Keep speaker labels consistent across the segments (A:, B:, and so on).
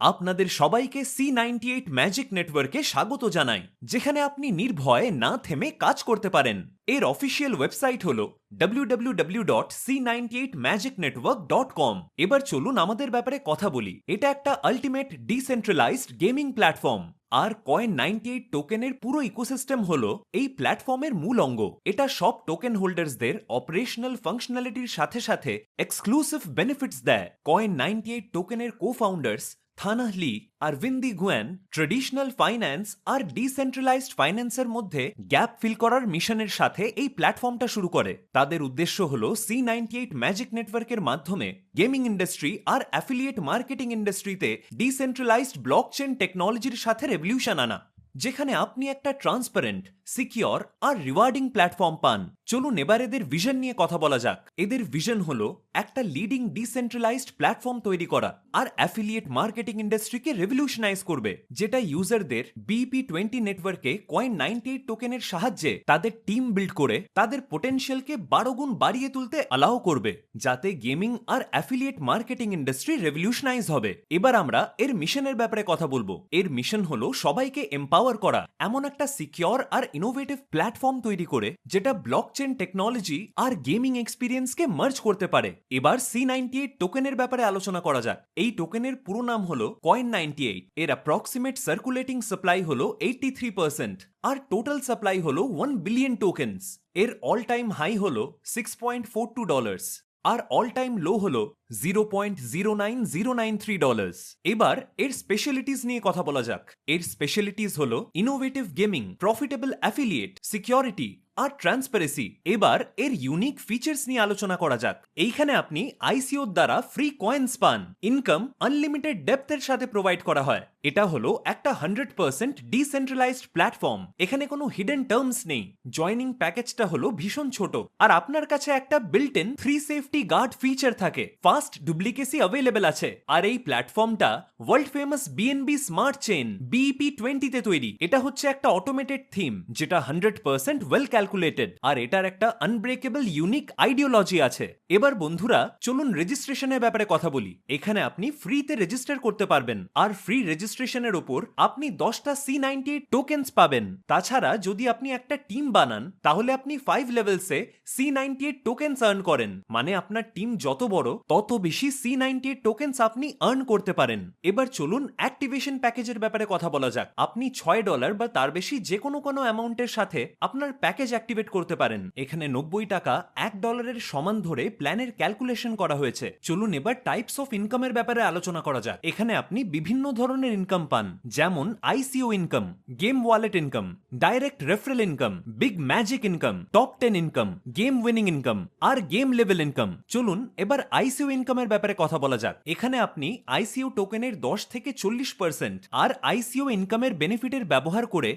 A: আপনাদের সবাইকে C98 magic নেটওয়ার্কে স্বাগত জানাই, যেখানে আপনি নির্ভয়ে না থেমে কাজ করতে পারেন। এর অফিসিয়াল ওয়েবসাইট হল www.c98magicnetwork.com। এবার চলুন আমাদের ব্যাপারে কথা বলি। এটা একটা আলটিমেট ডিসেন্ট্রালাইজড গেমিং প্ল্যাটফর্ম, আর কয়েন98 টোকেনের পুরো ইকোসিস্টেম হলো এই প্ল্যাটফর্মের মূল অঙ্গ। এটা সব টোকেন হোল্ডার্সদের অপারেশনাল ফাংশনালিটির সাথে সাথে এক্সক্লুসিভ বেনিফিটস দেয়। কয়েন98 টোকেনের কো-ফাউন্ডার্স থানাহ লি আর উইন্দি গুয়েন ট্রেডিশনাল ফাইন্যান্স আর ডিসেন্ট্রালাইজড ফাইন্যান্সের মধ্যে গ্যাপ ফিল করার মিশনের সাথে এই প্ল্যাটফর্মটা শুরু করে। তাদের উদ্দেশ্য হলো C98 ম্যাজিক নেটওয়ার্কের মাধ্যমে গেমিং ইন্ডাস্ট্রি আর অ্যাফিলিয়েট মার্কেটিং ইন্ডাস্ট্রিতে ডিসেন্ট্রালাইজড ব্লকচেন টেকনোলজির সাথে রেভলিউশন আনা, যেখানে আপনি একটা ট্রান্সপারেন্ট, সিকিওর আর রিওয়ার্ডিং প্ল্যাটফর্ম পান। চলুন এবার এদের ভিশন নিয়ে কথা বলা যাক। এদের ভিশন হলো একটা লিডিং ডিসেন্ট্রালাইজড প্ল্যাটফর্ম তৈরি করা আর অ্যাফিলিয়েট মার্কেটিং ইন্ডাস্ট্রিকে রেভলিউশনাইজ করবে, যেটা ইউজারদের BEP20 নেটওয়ার্কে কয়েন98 টোকেনের সাহায্যে তাদের টিম বিল্ড করে তাদের পোটেনশিয়ালকে 12 গুণ বাড়িয়ে তুলতে অ্যালাউ করবে, যাতে গেমিং আর অ্যাফিলিয়েট মার্কেটিং ইন্ডাস্ট্রি রেভলিউশনাইজ হবে। এবার আমরা এর মিশনের ব্যাপারে কথা বলবো। এর মিশন হলো সবাইকে এম্পাওয়ার করা, এমন একটা সিকিওর আর ইনোভেটিভ প্ল্যাটফর্ম তৈরি করে যেটা ব্লকচেন টেকনোলজি আর গেমিং এক্সপিরিয়েন্সকে মার্জ করতে পারে। এবার C98 টোকেনের ব্যাপারে আলোচনা করা যাক। এই টোকেনের পুরো নাম হলো কয়েন98। এর অ্যাপ্রক্সিমেট সার্কুলেটিং সাপ্লাই হলো 83% আর টোটাল সাপ্লাই হলো 1 বিলিয়ন টোকেনস। এর অল টাইম হাই হলো $6.42 আর অল টাইম লো হলো $0.09093। এবার এর স্পেশালিটিস নিয়ে কথা বলা যাক। এর স্পেশালিটিস হলো innovative gaming, profitable affiliate, security আর ট্রান্সপারেন্সি। এবার এর ইউনিক ফিচার্স নিয়ে আলোচনা করা যাক। এইখানে আপনি ICO দ্বারা ফ্রি কয়েন্স পান, ইনকাম আনলিমিটেড ডেপথের সাথে প্রোভাইড করা হয়। এটা হলো একটা 100% ডিসেন্ট্রালাইজড প্ল্যাটফর্ম। এখানে কোনো হিডেন টার্মস নেই। জয়নিং প্যাকেজটা হলো ভীষণ ছোট, আর আপনার কাছে একটা built in free safety guard feature থাকে। ফাস্ট ডুপ্লিকেসি অ্যাভেলেবল আছে। আর এই প্ল্যাটফর্মটা world famous BNB smart chain BEP20 তে তৈরি। এটা হচ্ছে একটা অটোমেটেড থিম যেটা 100% ওয়েল ক্যালকুলেটেড, আর এটার একটা আনব্রেকেবল ইউনিক আইডিওলজি আছে। এবার বন্ধুরা চলুন রেজিস্ট্রেশনের ব্যাপারে কথা বলি। এখানে আপনি ফ্রিতে রেজিস্টার করতে পারবেন, আর ফ্রি রেজিস্ট্রেশনের উপর আপনি 10টা C98 টোকেন্স পাবেন। তাছাড়া যদি আপনি একটা টিম বানান, তাহলে আপনি 5 লেভেলসে C98 টোকেন্স আর্ন করেন। মানে আপনার টিম যত বড়, তত বেশি C98 টোকেন্স আপনি আর্ন করতে পারেন। এবার চলুন অ্যাক্টিভেশন প্যাকেজের ব্যাপারে কথা বলা যাক। আপনি $6 বা তার বেশি যে কোনো অ্যামাউন্টের সাথে আপনার প্যাকেজ অ্যাক্টিভেট করতে পারেন। এখানে $90 $1 সমান ধরে প্ল্যানের ক্যালকুলেশন করা হয়েছে। চলুন এবার টাইপস অফ ইনকামের ব্যাপারে আলোচনা করা যাক। এখানে আপনি বিভিন্ন ধরনের ইনকাম পান, যেমন ICO income, game wallet income, direct referral income, big magic income, top 10 income, game winning income আর গেম লেভেল ইনকাম। চলুন এবার ICO ইনকামের ব্যাপারে কথা বলা যাক। এখানে আপনি ICO টোকেনের 10 থেকে 40% আর ICO ইনকামের বেনিফিটের ব্যবহার করে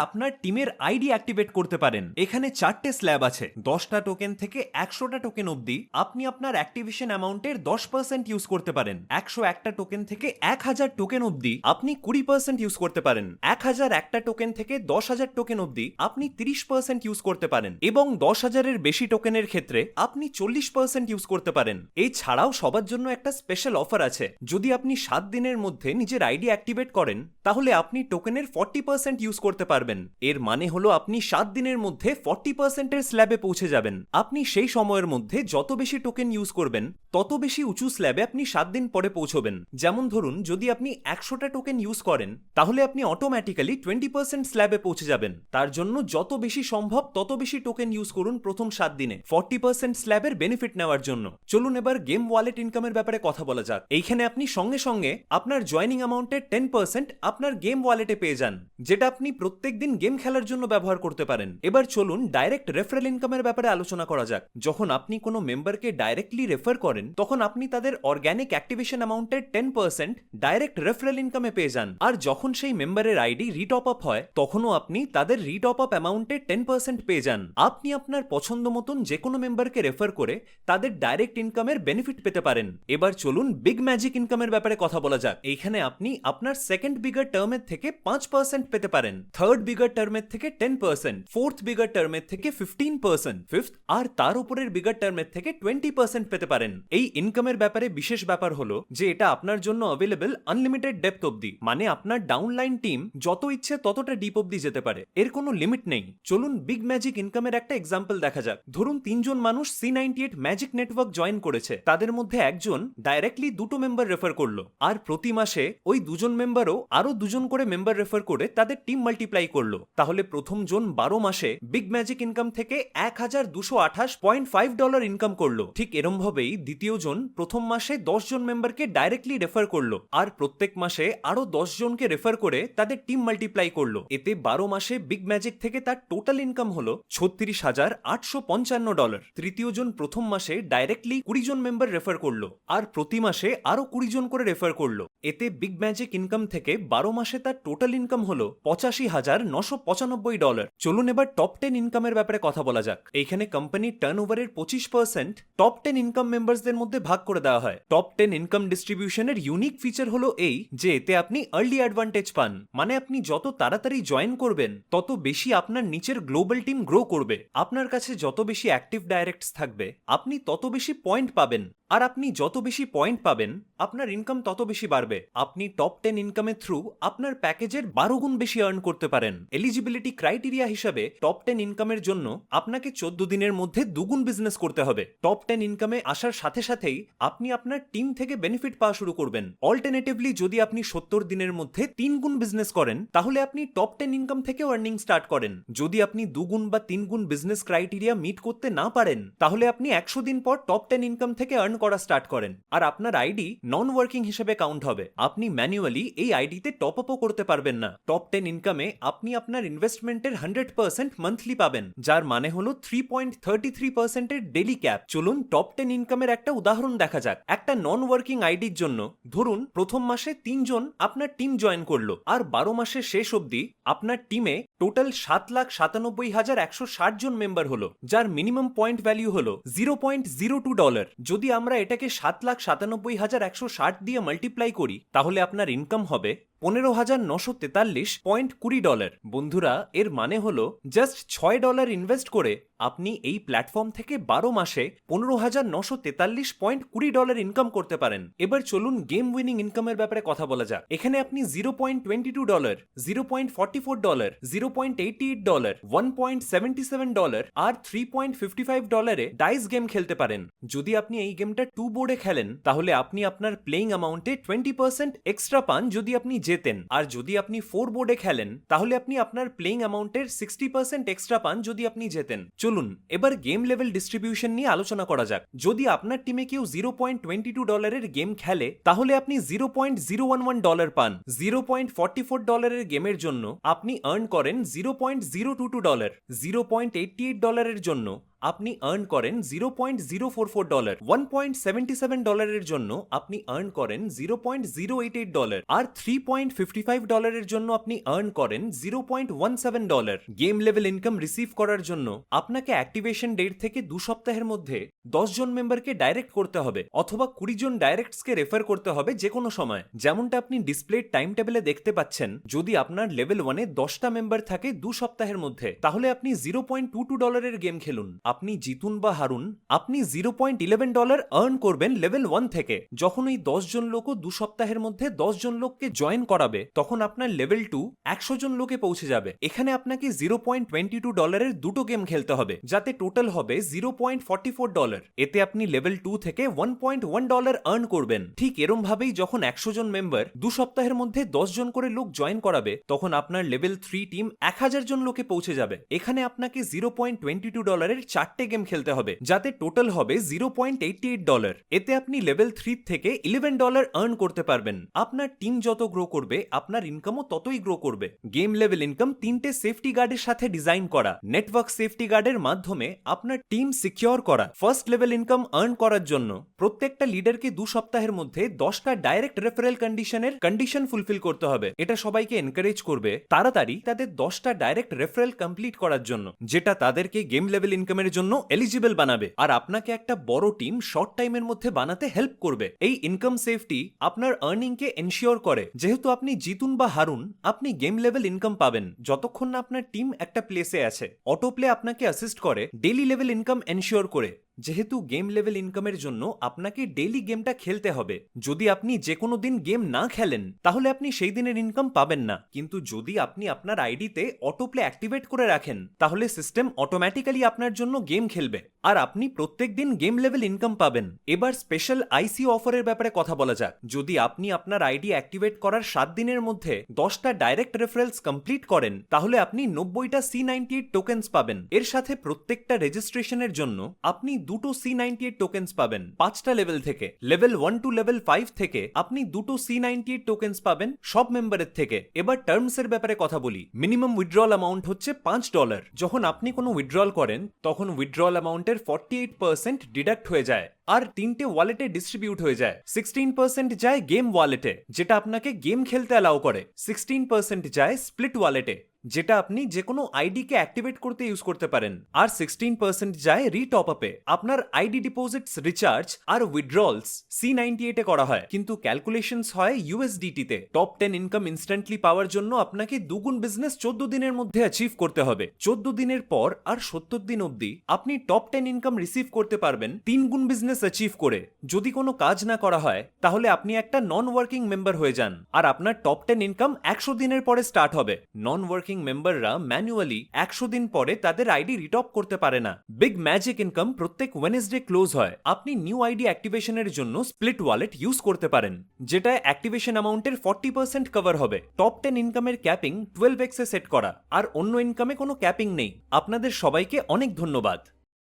A: আপনার টিমের আইডি অ্যাক্টিভেট করতে পারেন। এখানে 4টে স্ল্যাব আছে। 10টা টোকেন থেকে 100টা টোকেন অবধি আপনি আপনার অ্যাক্টিভেশন অ্যামাউন্টের 10% ইউজ করতে পারেন। 101টা টোকেন থেকে 1000 টোকেন অবধি আপনি 20% ইউজ করতে পারেন। 1001টা টোকেন থেকে 10,000 টোকেন অবধি আপনি 30% ইউজ করতে পারেন, এবং 10,000-এর বেশি টোকেনের ক্ষেত্রে আপনি 40% ইউজ করতে পারেন। এছাড়াও সবার জন্য একটা স্পেশাল অফার আছে। যদি আপনি 7 দিনের মধ্যে নিজের আইডি অ্যাক্টিভেট করেন, তাহলে আপনি টোকেনের 40% ইউজ করতে পারবেন। এর মানে হলো আপনি 7 দিনের মধ্যে 40%-এর স্ল্যাবে পৌঁছে যাবেন। আপনি সেই সময়ের মধ্যে যত বেশি টোকেন ইউজ করবেন, তত বেশি উঁচু স্ল্যাবে আপনি 7 দিন পরে পৌঁছবেন। যেমন ধরুন, যদি আপনি 100টা টোকেন ইউজ করেন, তাহলে আপনি অটোমেটিক্যালি 20% স্ল্যাবে পৌঁছে যাবেন। তার জন্য যত বেশি সম্ভব তত বেশি টোকেন ইউজ করুন প্রথম 7 দিনে 40% স্ল্যাবের বেনিফিট নেওয়ার জন্য। চলুন এবার গেম ওয়ালেট ইনকামের ব্যাপারে কথা বলা যাক। এইখানে আপনি সঙ্গে সঙ্গে আপনার জয়নিং অ্যামাউন্টের 10% আপনার গেম ওয়ালেটে পেয়ে যান, যেটা আপনি প্রত্যেক দিন গেম খেলার জন্য ব্যবহার করতে পারেন। এবার চলুন ডাইরেক্ট রেফারেল ইনকামের ব্যাপারে আলোচনা করা যাক। যখন আপনি কোনো মেম্বারকে ডাইরেক্টলি রেফার করেন, তখন আপনি তাদের অর্গানিক অ্যাক্টিভেশন অ্যামাউন্টের 10% ডাইরেক্ট রেফারেল ইনকামে পেয়ে যান। আর যখন সেই মেম্বারের আইডি রিটপ আপ হয়, তখনও আপনি তাদের রিটপ আপ অ্যামাউন্টের 10% পেয়ে যান। আপনি আপনার পছন্দ মতন যে কোনো মেম্বারকে রেফার করে তাদের ডাইরেক্ট ইনকামের বেনিফিট পেতে পারেন। এবার চলুন বিগ ম্যাজিক ইনকামের ব্যাপারে কথা বলা যাক। এইখানে আপনি আপনার সেকেন্ড বিগার টার্মের থেকে 5% পেতে পারেন, থার্ড বিগার টার্মের থেকে 10%, ফোর্থ ফোর্থ বিগার টার্মের থেকে 15%, ফিফথ আর তার উপরের বিগার টার্মের থেকে 20% পেতে পারেন। এই ইনকামের ব্যাপারে বিশেষ ব্যাপার হলো যে এটা আপনার জন্য অ্যাভেলেবল আনলিমিটেড ডেপথ অবধি, মানে আপনার ডাউনলাইন টিম যত ইচ্ছে ততটা ডিপ অবধি যেতে পারে, এর কোনো লিমিট নেই। চলুন বিগ ম্যাজিক ইনকামের একটা এক্সাম্পল দেখা যাক। ধরুন 3 জন মানুষ C98 ম্যাজিক নেটওয়ার্ক জয়েন করেছে, তাদের মধ্যে একজন ডাইরেক্টলি 2টো মেম্বার রেফার করলো, আর প্রতি মাসে ওই 2জন মেম্বারও আরো 2জন করে মেম্বার রেফার করে তাদের টিম মাল্টিপ্লাই করলো। তাহলে প্রথম জন 12 মাসে বিগ ম্যাজিক ইনকাম থেকে $1228.5 ইনকাম করলো। ঠিক এরম ভাবেই দ্বিতীয় জন প্রথম মাসে 10 জন মেম্বারকে ডাইরেক্টলি রেফার করলো, আর প্রত্যেক মাসে আরো 10 জনকে রেফার করে তাদের টিম মাল্টিপ্লাই করলো। এতে 12 মাসে বিগ ম্যাজিক থেকে তার টোটাল ইনকাম হলো $36,855। তৃতীয় জন প্রথম মাসে ডাইরেক্টলি 20 জন মেম্বার রেফার করলো, আর প্রতি মাসে আরো 20 জন করে রেফার করলো। এতে বিগ ম্যাজিক ইনকাম থেকে 12 মাসে তার টোটাল ইনকাম হলো $85,995। চলুন এবার টপ 10 ইনকামের ব্যাপারে কথা বলা যাক। এইখানে কোম্পানির টার্নওভারের 25% টপ 10 ইনকাম মেম্বারসদের মধ্যে ভাগ করে দেওয়া হয়। টপ 10 ইনকাম ডিস্ট্রিবিউশনের ইউনিক ফিচার হলো এই যে এতে আপনি আর্লি অ্যাডভান্টেজ পান, মানে আপনি যত তাড়াতাড়ি জয়েন করবেন তত বেশি আপনার নিচের গ্লোবাল টিম গ্রো করবে। আপনার কাছে যত বেশি অ্যাক্টিভ ডাইরেক্টস থাকবে আপনি তত বেশি পয়েন্ট পাবেন, আর আপনি যত বেশি পয়েন্ট পাবেন আপনার ইনকাম তত বেশি বাড়বে। আপনি টপ 10 ইনকামের থ্রু আপনার প্যাকেজের 12 গুণ বেশি আর্ন করতে পারেন। এলিজিবিলিটি ক্রাইটেরিয়া হিসাবে টপ 10 ইনকামের জন্য আপনাকে 14 দিনের মধ্যে দুগুণ বিজনেস করতে হবে। টপ 10 ইনকামে আসার সাথে সাথেই আপনি আপনার টিম থেকে বেনিফিট পাওয়া শুরু করবেন। অল্টারনেটিভলি যদি আপনি 70 দিনের মধ্যে 3 গুণ বিজনেস করেন তাহলে আপনি টপ 10 ইনকাম থেকেও আর্নিং স্টার্ট করেন। যদি আপনি 2 গুণ বা 3 গুণ বিজনেস ক্রাইটেরিয়া মিট করতে না পারেন তাহলে আপনি 100 দিন পর টপ 10 ইনকাম থেকে আর্ন করা স্টার্ট করেন, আর আপনার আইডি নন ওয়ার্কিং হিসেবে কাউন্ট হবে। আপনি ম্যানুয়ালি এই আইডিতে টপ আপও করতে পারবেন না। টপ 10 ইনকামে আপনি আপনার ইনভেস্টমেন্টের 100% মান্থলি পাবেন, যার মানে হলো 3.33% এর ডেইলি ক্যাপ। চলুন টপ 10 ইনকামের একটা উদাহরণ দেখা যাক। একটা নন ওয়ার্কিং আইডির জন্য ধরুন প্রথম মাসে 3 জন আপনার টিম জয়েন করলো, আর 12 মাসের শেষ অবধি আপনার টিমে টোটাল 7,97,160 জন মেম্বার হলো, যার মিনিমাম পয়েন্ট ভ্যালু হলো $0.02। যদি আমরা এটাকে 7,97,160 দিয়ে মাল্টিপ্লাই করি তাহলে আপনার ইনকাম হবে $15,943.20। বন্ধুরা, এর মানে হলো জাস্ট $6 ইনভেস্ট করে আপনি এই প্ল্যাটফর্ম থেকে 12 মাসে $15,943.20 ইনকাম করতে পারেন। এবার চলুন গেম উইনিং ইনকামের ব্যাপারে কথা বলা যাক। এখানে আপনি $0.22, $0.44, $0.88, $1.77 আর $3.55 ডাইস গেম খেলতে পারেন। যদি আপনি এই গেমটা 2 বোর্ডে খেলেন তাহলে আপনি আপনার প্লেইং অ্যামাউন্টে 20% এক্সট্রা পান যদি আপনি জেতেন, আর যদি আপনি 4 বোর্ডে খেলেন তাহলে আপনি আপনার প্লেইং অ্যামাউন্টের 60% এক্সট্রা পান যদি আপনি জেতেন। চলুন এবার গেম লেভেল ডিস্ট্রিবিউশন নিয়ে আলোচনা করা যাক। যদি আপনার টিমে কেউ $0.22 এর গেম খেলে তাহলে আপনি $0.011 পান। $0.44 এর গেমের জন্য আপনি আর্ন করেন $0.022, $0.88 এর জন্য আপনি আর্ন করেন $0.044, $1.77 এর জন্য আপনি আর্ন করেন $0.088, আর $3.55 এর জন্য আপনি আর্ন করেন $0.17। গেম লেভেল ইনকাম রিসিভ করার জন্য আপনাকে অ্যাক্টিভেশন ডেট থেকে 2 সপ্তাহের মধ্যে 10 জন মেম্বারকে ডাইরেক্ট করতে হবে, অথবা 20 জন ডাইরেক্টসকে রেফার করতে হবে যে কোনো সময়। যেমনটা আপনি ডিসপ্লে টাইম টেবিলে দেখতে পাচ্ছেন, যদি আপনার লেভেল 1-এ 10টা মেম্বার থাকে 2 সপ্তাহের মধ্যে তাহলে আপনি $0.22 এর গেম খেলুন। আপনি জিতুন বা হারুন আপনি $0.11 আর্ন করবেন লেভেল 1 থেকে। যখন এই 10 জন লোকও 2 সপ্তাহের মধ্যে 10 জন লোককে জয়েন করাবে তখন আপনার লেভেল 2 100 জন লোকে পৌঁছে যাবে। এখানে আপনাকে $0.22 এর 2টো গেম খেলতে হবে, যাতে টোটাল হবে $0.44। এতে আপনি লেভেল 2 থেকে $1.1 আর্ন করবেন। ঠিক এরম ভাবেই যখন 100 জন মেম্বার 2 সপ্তাহের মধ্যে 10 জন করে লোক জয়েন করাবে তখন আপনার লেভেল 3 টিম 1000 জন লোকে পৌঁছে যাবে। এখানে আপনাকে $0.22 এর 4টে গেম খেলতে হবে, যাতে টোটাল হবে $0.88। এতে আপনি লেভেল 3 থেকে $11 আর্ন করতে পারবেন। আপনার টিম যত গ্রো করবে আপনার ইনকামও ততই গ্রো করবে। গেম লেভেল ইনকাম 3টে সেফটি গার্ডের সাথে ডিজাইন করা। নেটওয়ার্ক সেফটি গার্ডের মাধ্যমে আপনার টিম সিকিউর করা। ফার্স্ট লেভেল ইনকাম আর্ন করার জন্য প্রত্যেকটা লিডারকে 2 সপ্তাহের মধ্যে 10টা ডাইরেক্ট রেফারেল কন্ডিশন ফুলফিল করতে হবে। এটা সবাইকে এনকারেজ করবে তাড়াতাড়ি তাদের 10টা ডাইরেক্ট রেফারেল কমপ্লিট করার জন্য, যেটা তাদেরকে গেম লেভেল ইনকামের জন্য এলিজিবল বানাবে আর আপনাকে একটা বড় টিম শর্ট টাইমের মধ্যে বানাতে হেল্প করবে। এই ইনকাম সেফটি আপনার আর্নিংকে এনশিওর করে। যেহেতু আপনি জিতুন বা হারুন, আপনি গেম লেভেল ইনকাম পাবেন যতক্ষণ না আপনার টিম একটা প্লেসে আছে। অটো প্লে আপনাকে অ্যাসিস্ট করে ডেইলি লেভেল ইনকাম এনশিওর করে। যেহেতু গেম লেভেল ইনকামের জন্য আপনাকে ডেইলি গেমটা খেলতে হবে। যদি আপনি যে কোনো দিন গেম না খেলেন তাহলে আপনি সেই দিনের ইনকাম পাবেন না। কিন্তু যদি আপনি আপনার আইডিতে অটো প্লে অ্যাক্টিভেট করে রাখেন তাহলে সিস্টেম অটোমেটিক্যালি আপনার জন্য গেম খেলবে আর আপনি প্রত্যেক দিন গেম লেভেল ইনকাম পাবেন। এবার স্পেশাল আইসি অফারের ব্যাপারে কথা বলা যাক। যদি আপনি আপনার আইডি অ্যাক্টিভেট করার 7 দিনের মধ্যে 10টা ডাইরেক্ট রেফারেলস কমপ্লিট করেন তাহলে আপনি 90টা C98 টোকেন্স পাবেন। এর সাথে প্রত্যেকটা রেজিস্ট্রেশনের জন্য আপনি দুটো C98 টোকেন্স পাবেন 5টা লেভেল থেকে। লেভেল 1 টু লেভেল 5 থেকে আপনি দুটো C98 টোকেন্স পাবেন সব মেম্বারের থেকে। এবার টার্মস এর ব্যাপারে কথা বলি। মিনিমাম উইথড্রল অ্যামাউন্ট হচ্ছে $5। যখন আপনি কোনো উইথড্রল করেন তখন উইথড্রল অ্যামাউন্টের 48% ডিডাক্ট হয়ে যায় আর 3টে ওয়ালেটে ডিস্ট্রিবিউট হয়ে যায়। 16% যায় গেম ওয়ালেটে যেটা আপনাকে গেম খেলতে অ্যালাউ করে। 16% যায় স্প্লিট ওয়ালেটে যেটা আপনি যে কোনো আইডিকে অ্যাক্টিভেট করতে ইউজ করতে পারেন। আর 16% যায় রিটপ আপে। আপনার আইডি ডিপোজিটস, রিচার্জ আর উইথড্রলস C98 এ করা হয়, কিন্তু ক্যালকুলেশনস হয় USDT তে। টপ 10 ইনকাম ইনস্ট্যান্টলি পাওয়ার জন্য আপনাকে দুগুণ বিজনেস 14 দিনের মধ্যে অ্যাচিভ করতে হবে। 14 দিনের পর আর 70 দিন অবধি আপনি টপ 10 ইনকাম রিসিভ করতে পারবেন 3 গুণ বিজনেস অ্যাচিভ করে। যদি কোনো কাজ না করা হয় তাহলে আপনি একটা নন ওয়ার্কিং মেম্বার হয়ে যান আর আপনার টপ 10 ইনকাম 100 দিনের পরে স্টার্ট হবে। নন ওয়ার্কিং মেম্বাররা ম্যানুয়ালি 100 দিন পরে তাদের আইডি রিটপ করতে পারে না। বিগ ম্যাজিক ইনকাম প্রত্যেক ওয়েনেসডে ক্লোজ হয়। আপনি নিউ আইডি অ্যাক্টিভেশনের জন্য স্প্লিট ওয়ালেট ইউজ করতে পারেন যেটা অ্যাক্টিভেশন অ্যামাউন্টের 40% কভার হবে। টপ 10 ইনকামের ক্যাপিং 12x এ সেট করা আর অন্য ইনকামে কোনো ক্যাপিং নেই। আপনাদের সবাইকে অনেক ধন্যবাদ।